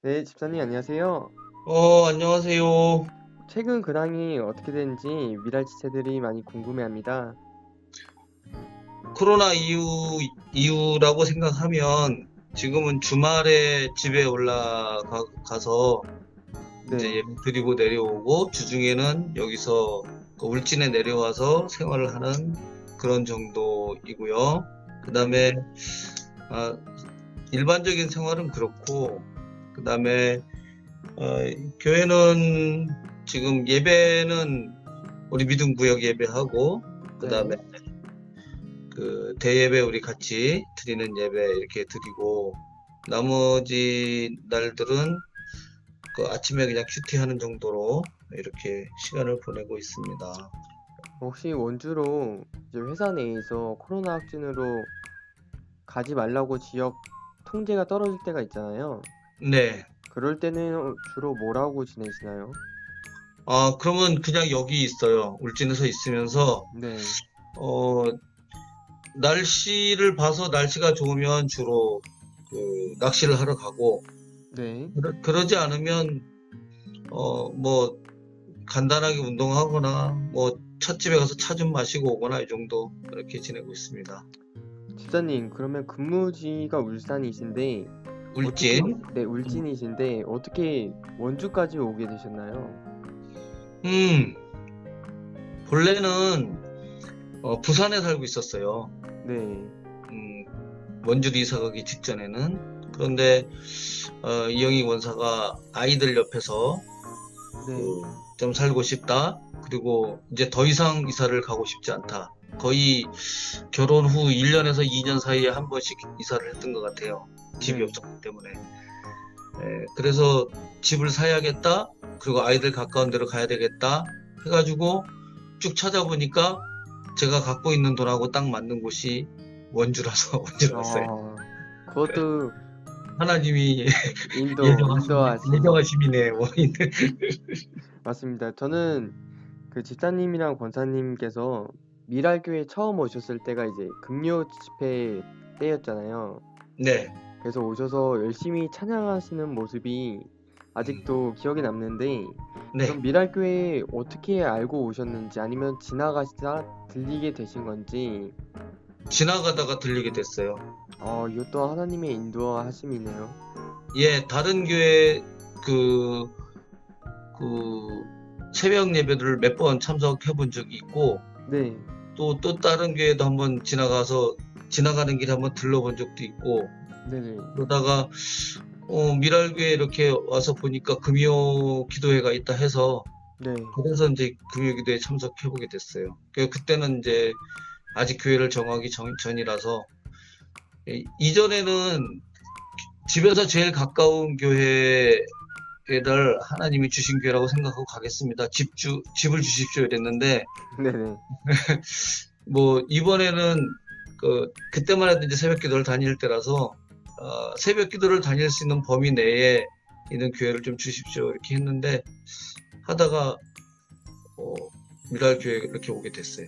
네, 집사님 안녕하세요. 안녕하세요. 최근 근황이 어떻게 되는지 미랄지체들이 많이 궁금해합니다. 코로나 이후라고 생각하면 지금은 주말에 집에 올라가서 이제 네, 예배 드리고 내려오고 주중에는 여기서 그 울진에 내려와서 생활을 하는 그런 정도이고요. 그다음에 아, 일반적인 생활은 그렇고 그다음에 어, 교회는 지금 예배는 우리 믿음 구역 예배하고 그다음에 네. 그 대예배 우리 같이 드리는 예배 이렇게 드리고 나머지 날들은 그 아침에 그냥 큐티하는 정도로 이렇게 시간을 보내고 있습니다. 혹시 원주로 이제 회사 내에서 코로나 확진으로 가지 말라고 지역 통제가 떨어질 때가 있잖아요. 네. 그럴 때는 주로 뭐라고 지내시나요? 그러면 그냥 여기 있어요. 울진에서 있으면서 네, 어, 날씨를 봐서 날씨가 좋으면 주로 그 낚시를 하러 가고 네. 그러지 않으면 뭐 간단하게 운동하거나 뭐 찻집에 가서 차 좀 마시고 오거나 이 정도 그렇게 지내고 있습니다. 집사님, 그러면 근무지가 울산이신데 어떻게, 울진. 네, 울진이신데 어떻게 원주까지 오게 되셨나요? 음, 본래는 부산에 살고 있었어요. 네, 원주로 이사 가기 직전에는. 그런데 이영희 원사가 아이들 옆에서 네. 좀 살고 싶다. 그리고 이제 더 이상 이사를 가고 싶지 않다. 거의 결혼 후 1년에서 2년 사이에 한 번씩 이사를 했던 것 같아요. 집이 네. 없었기 때문에. 그래서 집을 사야겠다. 그리고 아이들 가까운 데로 가야 되겠다. 해가지고 쭉 찾아보니까 제가 갖고 있는 돈하고 딱 맞는 곳이 원주라서 원주로 왔어요. 그것도 하나님이 인도하신, 예정하심이네. 뭐. 맞습니다. 저는 그 집사님이랑 권사님께서 미랄교회 처음 오셨을 때가 이제 금요 집회 때였잖아요. 네, 그래서 오셔서 열심히 찬양하시는 모습이 음, 아직도 기억에 남는데, 네. 그럼 미랄교회 어떻게 알고 오셨는지 아니면 지나가시다 들리게 되신 건지, 지나가다가 들리게 됐어요. 이것도 하나님의 인도하심이네요. 예, 다른 교회 그, 그 새벽 예배를 몇 번 참석해 본 적이 있고 네, 또 다른 교회도 한번 지나가서 지나가는 길에 한번 들러본 적도 있고 네네, 그러다가 미랄교회 이렇게 와서 보니까 금요 기도회가 있다 해서 네. 그래서 이제 금요 기도회 참석해 보게 됐어요. 그때는 이제 아직 교회를 정하기 전이라서 이전에는 집에서 제일 가까운 교회를 하나님이 주신 교회라고 생각하고 가겠습니다. 집을 주십시오 이랬는데 네네. 뭐 이번에는 그때만 해도 이제 새벽 기도를 다닐 때라서 새벽 기도를 다닐 수 있는 범위 내에 있는 교회를 좀 주십시오 이렇게 했는데 하다가 어, 미랄 교회 이렇게 오게 됐어요.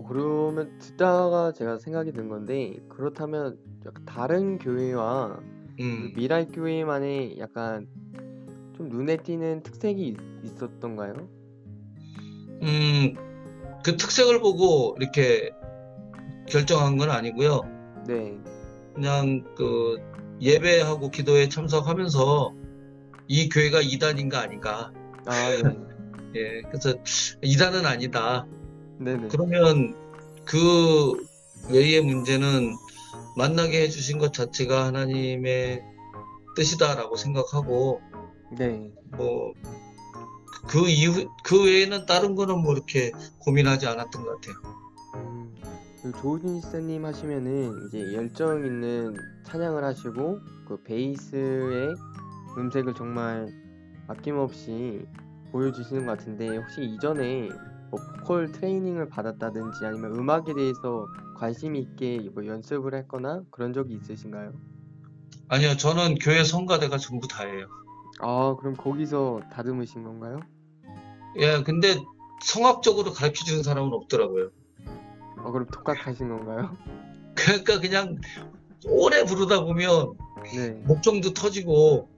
그러면 듣다가 제가 생각이 든 건데, 그렇다면 약간 다른 교회와 그 음, 미랄 교회만의 약간 좀 눈에 띄는 특색이 있었던가요? 음, 그 특색을 보고 이렇게 결정한 건 아니고요. 네. 그냥 그 예배하고 기도에 참석하면서 이 교회가 이단인가 아닌가. 아, 네. 예, 그래서 이단은 아니다. 네네. 그러면 그 외의 문제는 만나게 해주신 것 자체가 하나님의 뜻이다라고 생각하고, 네. 뭐, 그 이후, 그 외에는 다른 거는 뭐 이렇게 고민하지 않았던 것 같아요. 음, 그 조우진 시사님 하시면은 이제 열정 있는 찬양을 하시고 그 베이스의 음색을 정말 아낌없이 보여주시는 것 같은데 혹시 이전에 뭐 보컬 트레이닝을 받았다든지 아니면 음악에 대해서 관심 있게 뭐 연습을 했거나 그런 적이 있으신가요? 아니요, 저는 교회 성가대가 전부 다예요. 아, 그럼 거기서 다듬으신 건가요? 예, 근데 성악적으로 가르쳐 주는 사람은 없더라고요. 그럼 독학하신 건가요? 그러니까 그냥 오래 부르다 보면 네. 목청도 터지고,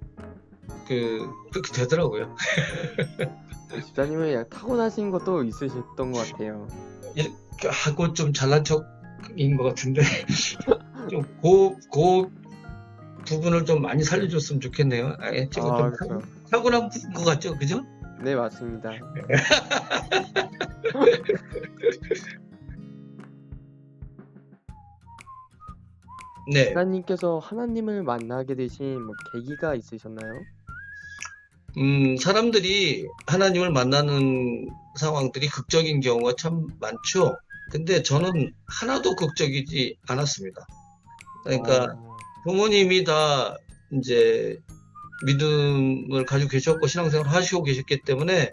그렇게 되더라고요. 집사님은 약간 타고나신 것도 있으셨던 것 같아요. 이렇게 하고 좀 잘난 척인 것 같은데, 좀 그 부분을 좀 많이 살려줬으면 좋겠네요. 지금 좀 아, 그렇죠. 타고난 부분 것 같죠? 그죠? 네, 맞습니다. 네. 집사님께서 하나님을 만나게 되신 뭐 계기가 있으셨나요? 사람들이 하나님을 만나는 상황들이 극적인 경우가 참 많죠. 근데 저는 하나도 극적이지 않았습니다. 그러니까 어, 부모님이 다 이제 믿음을 가지고 계셨고 신앙생활을 하시고 계셨기 때문에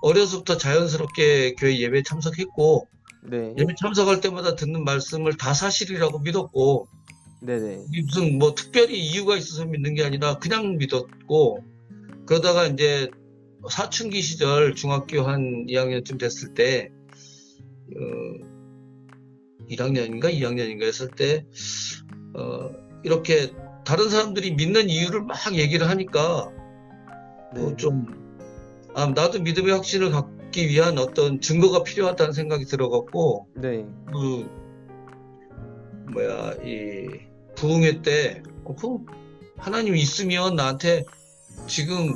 어려서부터 자연스럽게 교회 예배에 참석했고, 네, 예배 참석할 때마다 듣는 말씀을 다 사실이라고 믿었고, 네네, 이게 무슨 뭐 특별히 이유가 있어서 믿는 게 아니라 그냥 믿었고, 그러다가 이제 사춘기 시절 중학교 한 2학년쯤 됐을 때, 어, 1학년인가 2학년인가 했을 때, 이렇게 다른 사람들이 믿는 이유를 막 얘기를 하니까, 네, 좀, 나도 믿음의 확신을 갖기 위한 어떤 증거가 필요하다는 생각이 들어갖고, 네. 그, 이, 부흥회 때, 하나님 있으면 나한테 지금,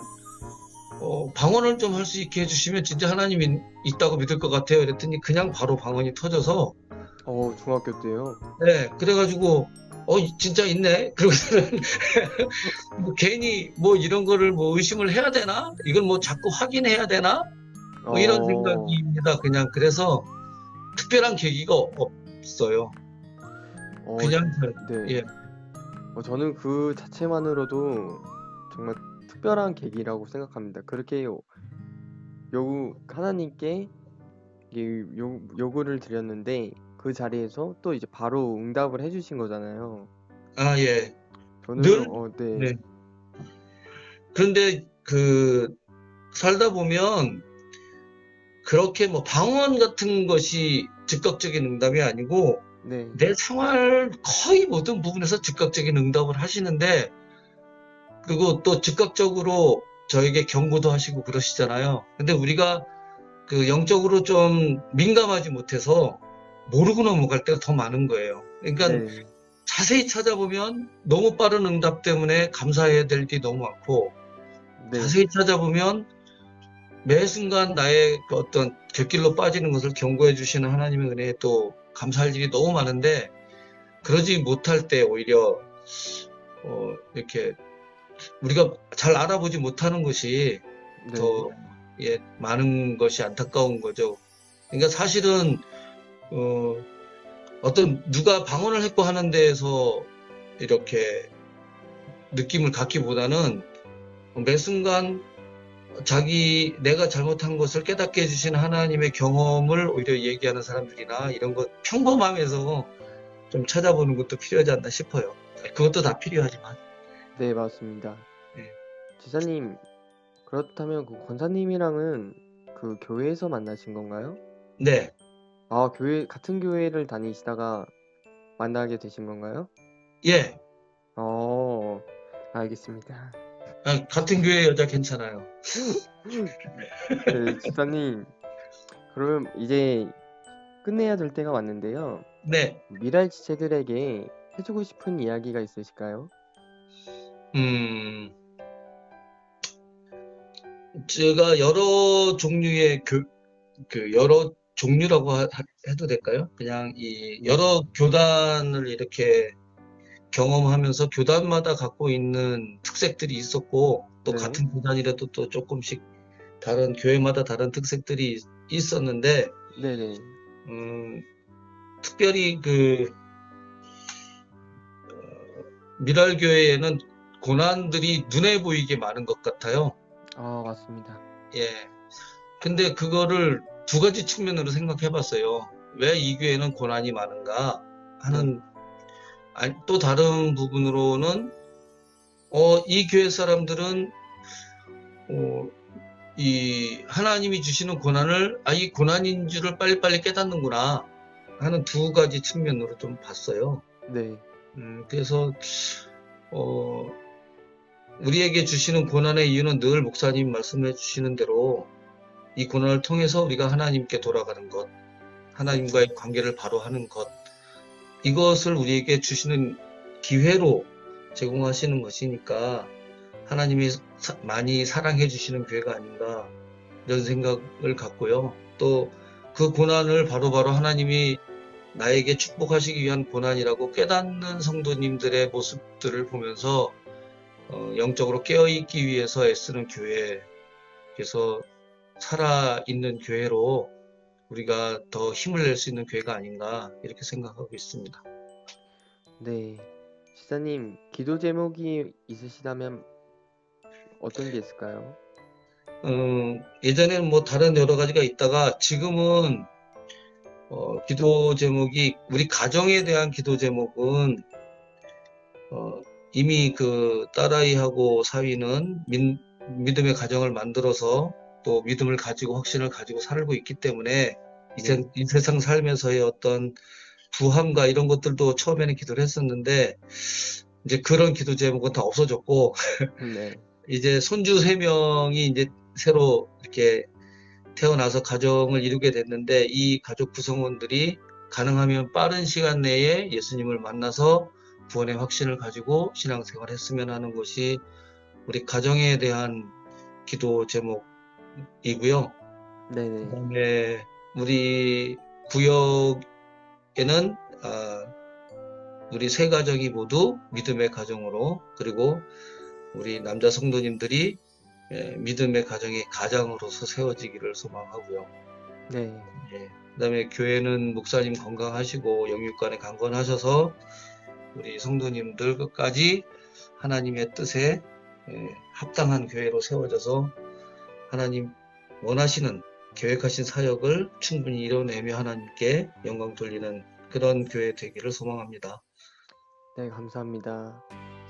방언을 좀 할 수 있게 해주시면 진짜 하나님이 있다고 믿을 것 같아요. 그랬더니 그냥 바로 방언이 터져서, 중학교 때요? 네, 그래가지고, 진짜 있네? 그러고서는, 뭐 괜히 뭐 이런 거를 뭐 의심을 해야 되나? 이걸 뭐 자꾸 확인해야 되나? 뭐 이런 어, 생각입니다. 그냥, 그래서 특별한 계기가 없어요. 어, 그냥, 네. 예, 저는 그 자체만으로도 정말 특별한 계기라고 생각합니다. 그렇게 하나님께 요구를 드렸는데 그 자리에서 또 이제 바로 응답을 해주신 거잖아요. 예. 저는, 늘, 네, 네. 그런데 살다 보면 그렇게 뭐 방언 같은 것이 즉각적인 응답이 아니고 네, 내 생활 거의 모든 부분에서 즉각적인 응답을 하시는데, 그리고 또 즉각적으로 저에게 경고도 하시고 그러시잖아요. 근데 우리가 그 영적으로 좀 민감하지 못해서 모르고 넘어갈 때가 더 많은 거예요. 그러니까 네, 자세히 찾아보면 너무 빠른 응답 때문에 감사해야 될 일이 너무 많고, 네, 자세히 찾아보면 매 순간 나의 그 어떤 곁길로 빠지는 것을 경고해 주시는 하나님의 은혜에 또 감사할 일이 너무 많은데, 그러지 못할 때 오히려 이렇게 우리가 잘 알아보지 못하는 것이 네, 더 많은 것이 안타까운 거죠. 그러니까 사실은 어, 어떤 누가 방언을 했고 하는 데에서 이렇게 느낌을 갖기보다는 매 순간 내가 잘못한 것을 깨닫게 해주신 하나님의 경험을 오히려 얘기하는 사람들이나 이런 것 평범함에서 좀 찾아보는 것도 필요하지 않나 싶어요. 그것도 다 필요하지만. 네, 맞습니다. 네. 지사님, 그렇다면 그 권사님이랑은 그 교회에서 만나신 건가요? 네. 같은 교회를 다니시다가 만나게 되신 건가요? 예. 어, 알겠습니다. 같은 교회 여자 괜찮아요. 네, 지사님, 그럼 이제 끝내야 될 때가 왔는데요. 네, 미랄 지체들에게 해주고 싶은 이야기가 있으실까요? 음, 제가 여러 종류의 여러 종류라고 해도 될까요? 그냥 이 네, 여러 교단을 이렇게 경험하면서 교단마다 갖고 있는 특색들이 있었고, 또 네, 같은 교단이라도 또 조금씩 다른 교회마다 다른 특색들이 있었는데, 네네. 음, 특별히 미랄 교회에는 고난들이 눈에 보이게 많은 것 같아요. 아, 맞습니다. 예. 근데 그거를 두 가지 측면으로 생각해 봤어요. 왜 이 교회는 고난이 많은가 네, 하는, 또 다른 부분으로는, 이 교회 사람들은, 어, 이 하나님이 주시는 고난을, 이 고난인 줄을 빨리빨리 깨닫는구나 하는 두 가지 측면으로 좀 봤어요. 네, 그래서, 어, 우리에게 주시는 고난의 이유는 늘 목사님 말씀해 주시는 대로 이 고난을 통해서 우리가 하나님께 돌아가는 것, 하나님과의 관계를 바로 하는 것, 이것을 우리에게 주시는 기회로 제공하시는 것이니까 하나님이 많이 사랑해 주시는 교회가 아닌가 이런 생각을 갖고요. 또 그 고난을 바로바로 하나님이 나에게 축복하시기 위한 고난이라고 깨닫는 성도님들의 모습들을 보면서 영적으로 깨어있기 위해서 애쓰는 교회, 그래서 살아있는 교회로 우리가 더 힘을 낼 수 있는 교회가 아닌가 이렇게 생각하고 있습니다. 네. 집사님, 기도 제목이 있으시다면 어떤 게 있을까요? 예전에는 뭐 다른 여러 가지가 있다가 지금은 기도 제목이 우리 가정에 대한 기도 제목은 이미 그 딸아이하고 사위는 믿음의 가정을 만들어서 또 믿음을 가지고 확신을 가지고 살고 있기 때문에 네, 이 세상 살면서의 어떤 부함과 이런 것들도 처음에는 기도를 했었는데 이제 그런 기도 제목은 다 없어졌고 네, 이제 손주 3명이 이제 새로 이렇게 태어나서 가정을 이루게 됐는데 이 가족 구성원들이 가능하면 빠른 시간 내에 예수님을 만나서 구원의 확신을 가지고 신앙생활을 했으면 하는 것이 우리 가정에 대한 기도 제목이고요. 네네. 그다음에 우리 구역에는 우리 세 가정이 모두 믿음의 가정으로, 그리고 우리 남자 성도님들이 믿음의 가정이 가장으로서 세워지기를 소망하고요. 네, 예. 그다음에 교회는 목사님 건강하시고 영육간에 강건하셔서 우리 성도님들 끝까지 하나님의 뜻에 합당한 교회로 세워져서 하나님 원하시는 계획하신 사역을 충분히 이뤄내며 하나님께 영광 돌리는 그런 교회 되기를 소망합니다. 네, 감사합니다.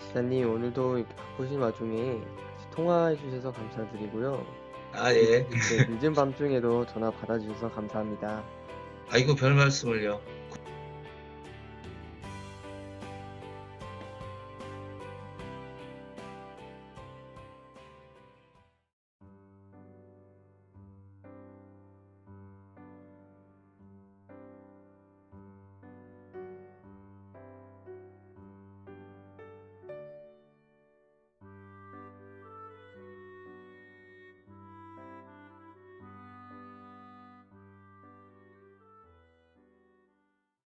집사님, 오늘도 이렇게 바쁘신 와중에 같이 통화해 주셔서 감사드리고요. 예. 네, 늦은 밤중에도 전화 받아주셔서 감사합니다. 아이고, 별 말씀을요.